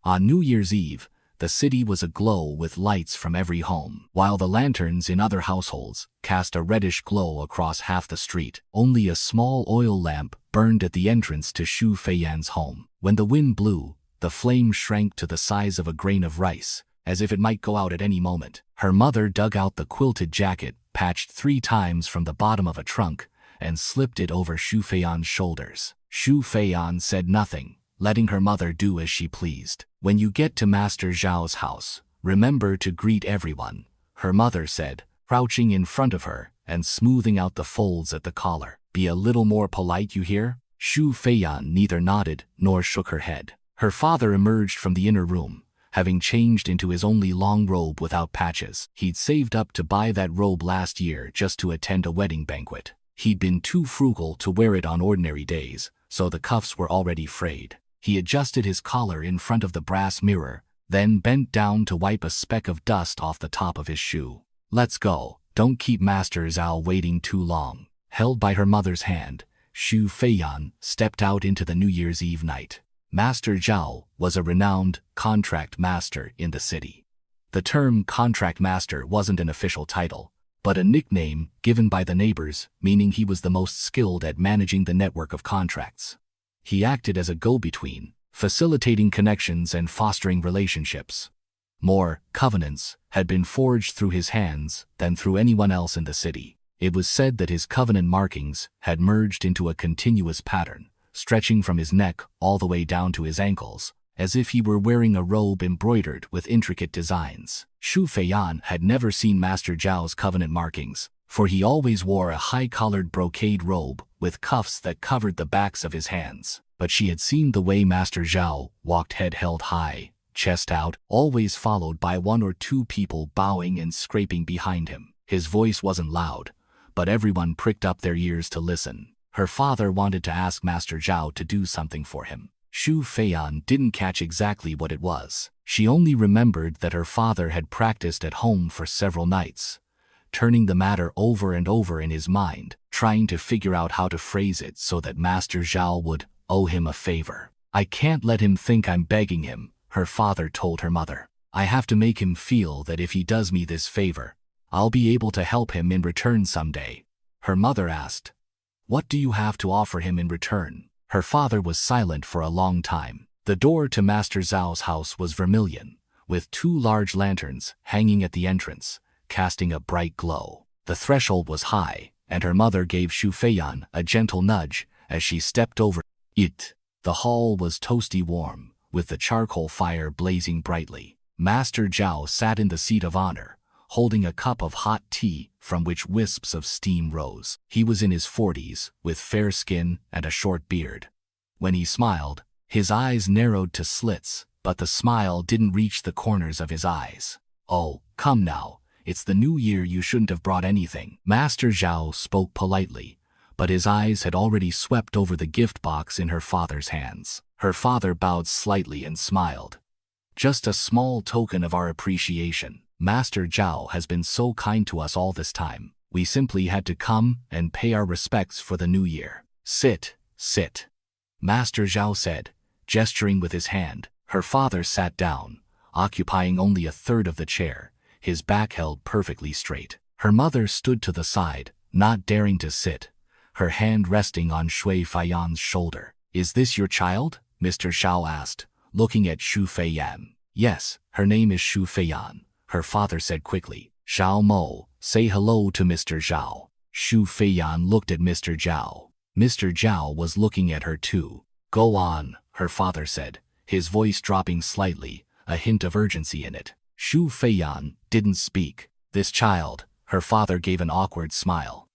On New Year's Eve, the city was aglow with lights from every home, while the lanterns in other households cast a reddish glow across half the street. Only a small oil lamp burned at the entrance to Xu Feiyan's home. When the wind blew, the flame shrank to the size of a grain of rice, as if it might go out at any moment. Her mother dug out the quilted jacket, patched 3 times from the bottom of a trunk, and slipped it over Xu Feiyan's shoulders. Xu Feiyan said nothing, letting her mother do as she pleased. When you get to Master Zhao's house, remember to greet everyone, her mother said, crouching in front of her and smoothing out the folds at the collar. Be a little more polite, you hear? Xu Feiyan neither nodded nor shook her head. Her father emerged from the inner room, having changed into his only long robe without patches. He'd saved up to buy that robe last year just to attend a wedding banquet. He'd been too frugal to wear it on ordinary days, so the cuffs were already frayed. He adjusted his collar in front of the brass mirror, then bent down to wipe a speck of dust off the top of his shoe. Let's go. Don't keep Master Zhao waiting too long. Held by her mother's hand, Xu Feiyan stepped out into the New Year's Eve night. Master Zhao was a renowned contract master in the city. The term contract master wasn't an official title, but a nickname given by the neighbors, meaning he was the most skilled at managing the network of contracts. He acted as a go-between, facilitating connections and fostering relationships. More covenants had been forged through his hands than through anyone else in the city. It was said that his covenant markings had merged into a continuous pattern, stretching from his neck all the way down to his ankles, as if he were wearing a robe embroidered with intricate designs. Xu Feiyan had never seen Master Zhao's covenant markings, for he always wore a high-collared brocade robe with cuffs that covered the backs of his hands. But she had seen the way Master Zhao walked head held high, chest out, always followed by 1 or 2 people bowing and scraping behind him. His voice wasn't loud, but everyone pricked up their ears to listen. Her father wanted to ask Master Zhao to do something for him. Xu Feiyan didn't catch exactly what it was. She only remembered that her father had practiced at home for several nights, turning the matter over and over in his mind, trying to figure out how to phrase it so that Master Zhao would owe him a favor. I can't let him think I'm begging him, her father told her mother. I have to make him feel that if he does me this favor, I'll be able to help him in return someday. Her mother asked, what do you have to offer him in return? Her father was silent for a long time. The door to Master Zhao's house was vermilion, with 2 large lanterns hanging at the entrance, casting a bright glow. The threshold was high, and her mother gave Xu Feiyan a gentle nudge as she stepped over it. The hall was toasty warm, with the charcoal fire blazing brightly. Master Zhao sat in the seat of honor, holding a cup of hot tea from which wisps of steam rose. He was in his 40s, with fair skin and a short beard. When he smiled, his eyes narrowed to slits, but the smile didn't reach the corners of his eyes. Oh, come now. It's the new year, you shouldn't have brought anything. Master Zhao spoke politely, but his eyes had already swept over the gift box in her father's hands. Her father bowed slightly and smiled. Just a small token of our appreciation. Master Zhao has been so kind to us all this time. We simply had to come and pay our respects for the new year. Sit, sit, Master Zhao said, gesturing with his hand. Her father sat down, occupying only a third of the chair, his back held perfectly straight. Her mother stood to the side, not daring to sit, her hand resting on Xu Feiyan's shoulder. Is this your child? Mr. Zhao asked, looking at Xu Feiyan. Yes, her name is Xu Feiyan, her father said quickly. Zhao Mo, say hello to Mr. Zhao. Xu Feiyan looked at Mr. Zhao. Mr. Zhao was looking at her too. Go on, her father said, his voice dropping slightly, a hint of urgency in it. Xu Feiyan didn't speak. This child, her father gave an awkward smile.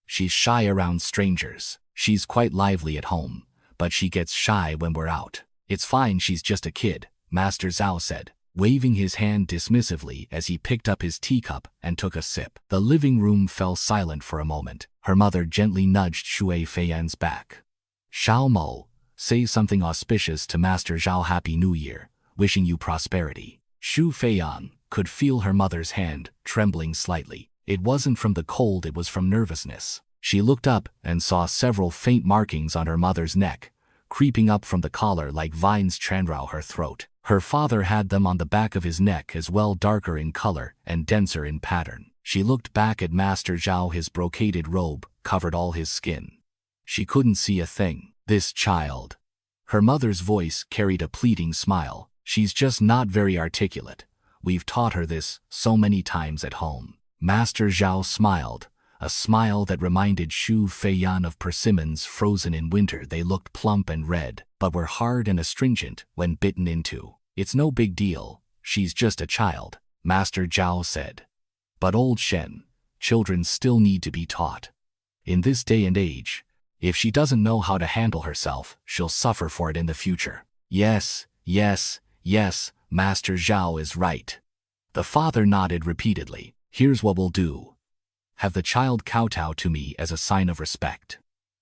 She's shy around strangers. She's quite lively at home, but she gets shy when we're out. It's fine, she's just a kid, Master Zhao said, waving his hand dismissively as he picked up his teacup and took a sip. The living room fell silent for a moment. Her mother gently nudged Xu Feiyan's back. Zhao Mo, say something auspicious to Master Zhao. Happy New Year, wishing you prosperity. Xu Feiyan could feel her mother's hand trembling slightly. It wasn't from the cold, it was from nervousness. She looked up and saw several faint markings on her mother's neck, creeping up from the collar like vines chandrau her throat. Her father had them on the back of his neck as well, darker in color and denser in pattern. She looked back at Master Zhao. His brocaded robe covered all his skin. She couldn't see a thing. This child. Her mother's voice carried a pleading smile. She's just not very articulate. We've taught her this so many times at home. Master Zhao smiled, a smile that reminded Xu Feiyan of persimmons frozen in winter. They looked plump and red, but were hard and astringent when bitten into. It's no big deal. She's just a child, Master Zhao said. But old Shen, children still need to be taught. In this day and age, if she doesn't know how to handle herself, she'll suffer for it in the future. Yes, yes, yes, Master Zhao is right. The father nodded repeatedly. Here's what we'll do. Have the child kowtow to me as a sign of respect.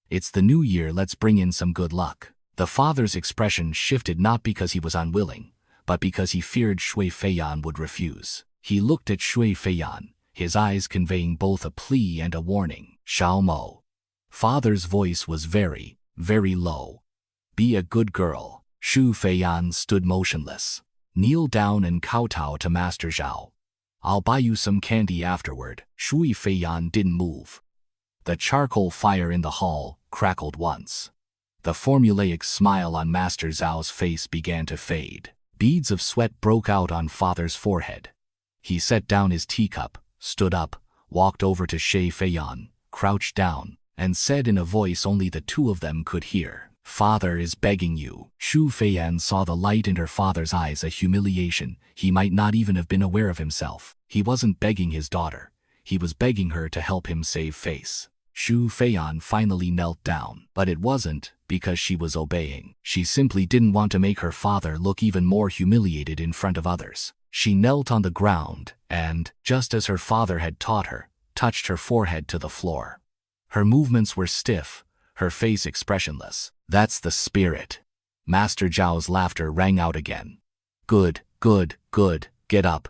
It's the new year, let's bring in some good luck. The father's expression shifted, not because he was unwilling, but because he feared Shui Feiyan would refuse. He looked at Shui Feiyan, his eyes conveying both a plea and a warning. Xiao Mo. Father's voice was very, very low. Be a good girl. Shu Feiyan stood motionless. Kneel down and kowtow to Master Zhao. I'll buy you some candy afterward. Shui Feiyan didn't move. The charcoal fire in the hall crackled once. The formulaic smile on Master Zhao's face began to fade. Beads of sweat broke out on father's forehead. He set down his teacup, stood up, walked over to Shui Feiyan, crouched down, and said in a voice only the two of them could hear, "Father is begging you." Shu Feiyan saw the light in her father's eyes, a humiliation. He might not even have been aware of himself. He wasn't begging his daughter. He was begging her to help him save face. Shu Feiyan finally knelt down, but it wasn't because she was obeying. She simply didn't want to make her father look even more humiliated in front of others. She knelt on the ground and, just as her father had taught her, touched her forehead to the floor. Her movements were stiff, her face expressionless. That's the spirit. Master Zhao's laughter rang out again. Good, good, good, get up,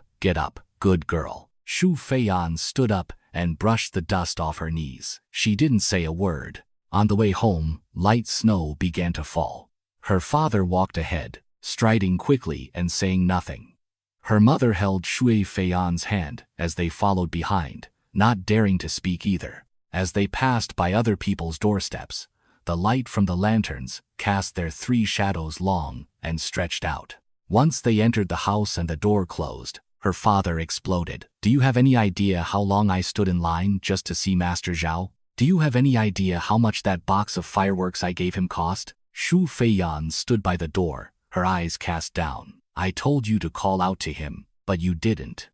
good girl. Shu Feiyan stood up and brushed the dust off her knees. She didn't say a word. On the way home, light snow began to fall. Her father walked ahead, striding quickly and saying nothing. Her mother held Shui Feiyan's hand as they followed behind, not daring to speak either. As they passed by other people's doorsteps, the light from the lanterns cast their three shadows long and stretched out. Once they entered the house and the door closed, her father exploded. Do you have any idea how long I stood in line just to see Master Zhao? Do you have any idea how much that box of fireworks I gave him cost? Shu Feiyan stood by the door, her eyes cast down. I told you to call out to him, but you didn't.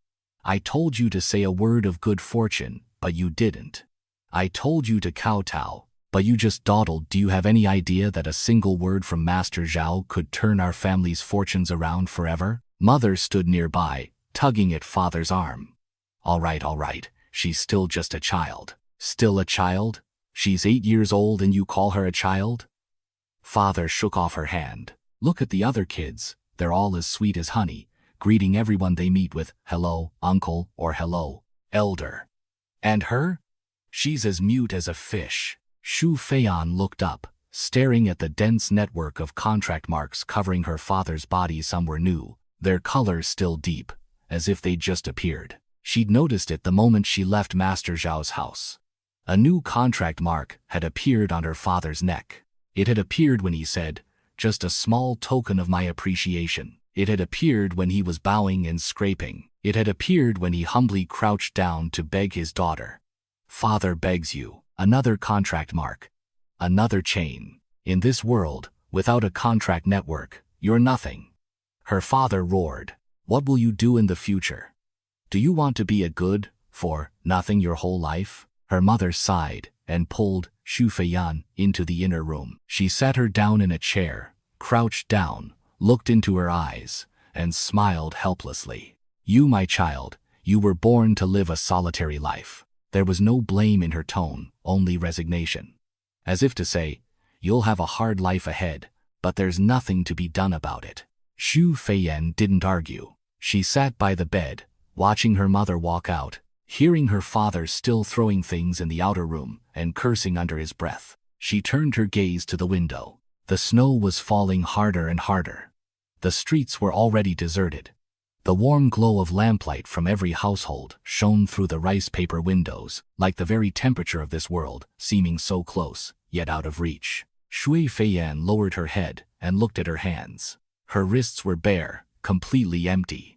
I told you to say a word of good fortune, but you didn't. I told you to kowtow, but you just dawdled. Do you have any idea that a single word from Master Zhao could turn our family's fortunes around forever? Mother stood nearby, tugging at father's arm. All right, she's still just a child. Still a child? She's 8 years old and you call her a child? Father shook off her hand. Look at the other kids, they're all as sweet as honey, greeting everyone they meet with, hello, uncle, or hello, elder. And her? She's as mute as a fish. Shu Feiyan looked up, staring at the dense network of contract marks covering her father's body. Some were new, their colors still deep, as if they'd just appeared. She'd noticed it the moment she left Master Zhao's house. A new contract mark had appeared on her father's neck. It had appeared when he said, "Just a small token of my appreciation." It had appeared when he was bowing and scraping. It had appeared when he humbly crouched down to beg his daughter. Father begs you. Another contract mark. Another chain. In this world, without a contract network, you're nothing. Her father roared. What will you do in the future? Do you want to be a good for nothing your whole life? Her mother sighed and pulled Shu Feiyan into the inner room. She sat her down in a chair, crouched down, looked into her eyes, and smiled helplessly. You, my child, you were born to live a solitary life. There was no blame in her tone, only resignation. As if to say, you'll have a hard life ahead, but there's nothing to be done about it. Shu Feiyan didn't argue. She sat by the bed, watching her mother walk out, hearing her father still throwing things in the outer room and cursing under his breath. She turned her gaze to the window. The snow was falling harder and harder. The streets were already deserted. The warm glow of lamplight from every household shone through the rice paper windows, like the very temperature of this world, seeming so close, yet out of reach. Shui Feiyan lowered her head and looked at her hands. Her wrists were bare, completely empty.